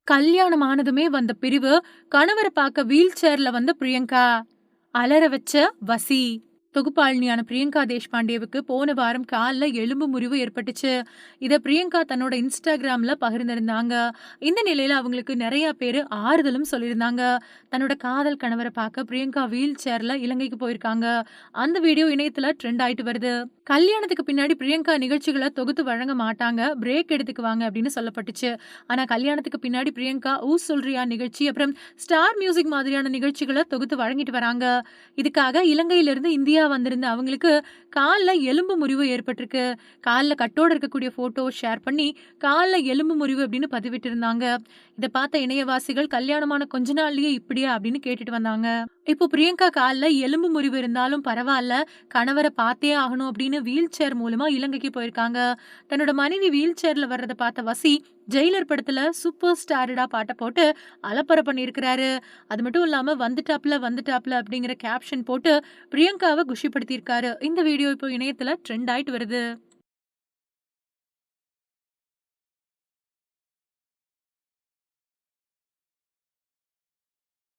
கல்யாணம் ஆனதுமே வந்த பிரிவு, கணவர பாக்க வீல் சேர்ல வந்த பிரியங்கா. அலற வச்ச வசி. தொகுப்பாளினியான பிரியங்கா தேஷ்பாண்டேவுக்கு போன வாரம் கால்ல எலும்பு முறிவு ஏற்பட்டுச்சு. இத பிரியங்கா தன்னோட இன்ஸ்டாகிராம்ல பகிர்ந்திருந்தாங்க. இந்த நிலையில அவங்களுக்கு நெறைய பேரு ஆறுதலும் சொல்லியிருந்தாங்க. தன்னோட காதல் கணவர பாக்க பிரியங்கா வீல் சேர்ல இலங்கைக்கு போயிருக்காங்க. அந்த வீடியோ இணையத்துல ட்ரெண்ட் ஆயிட்டு வருது. கல்யாணத்துக்கு பின்னாடி பிரியங்கா நிகழ்ச்சிகள தொகுத்து வழங்க மாட்டாங்க. பிரேக் எடுத்துக்குவாங்க அப்படின்னு சொல்லப்பட்டுச்சு. ஆனா கல்யாணத்துக்கு பின்னாடி பிரியங்கா சொல்றியா நிகழ்ச்சி, அப்புறம் ஸ்டார் மியூசிக் மாதிரியான நிகழ்ச்சிகள தொகுத்து வழங்கிட்டு வராங்க. இதுக்காக இலங்கையிலிருந்து இந்தியா வந்திருந்த அவங்களுக்கு கால்ல எலும்பு முறிவு ஏற்பட்டிருக்கு. கால்ல கட்டோட இருக்கக்கூடிய ஃபோட்டோ ஷேர் பண்ணி, கால்ல எலும்பு முறிவு அப்படின்னு பதிவிட்டிருந்தாங்க. இத பார்த்த இணையவாசிகள் கல்யாணமான கொஞ்ச நாள்லயே இப்படியா அப்படின்னு கேட்டுட்டு வந்தாங்க. இப்போ பிரியங்கா கால்ல எலும்பு முறிவு இருந்தாலும் பரவால்ல, கணவர பார்த்தே ஆகணும் அப்படின்னு வீல் சேர் மூலமா இலங்கைக்கு போயிருக்காங்க. தன்னோட மனைவி வீல் சேர்ல வர்றத பார்த்த வசி, ஜெயிலர் படத்துல சூப்பர் ஸ்டாருடா பாட்ட போட்டு அலப்பற பண்ணியிருக்கிறாரு. அது மட்டும் இல்லாம வந்துட்டாப்ல வந்துட்டாப்ல அப்படிங்கிற கேப்ஷன் போட்டு பிரியங்காவ குஷிப்படுத்தியிருக்காரு. இந்த வீடியோ இப்போ இணையத்துல ட்ரெண்ட் ஆயிட்டு வருது.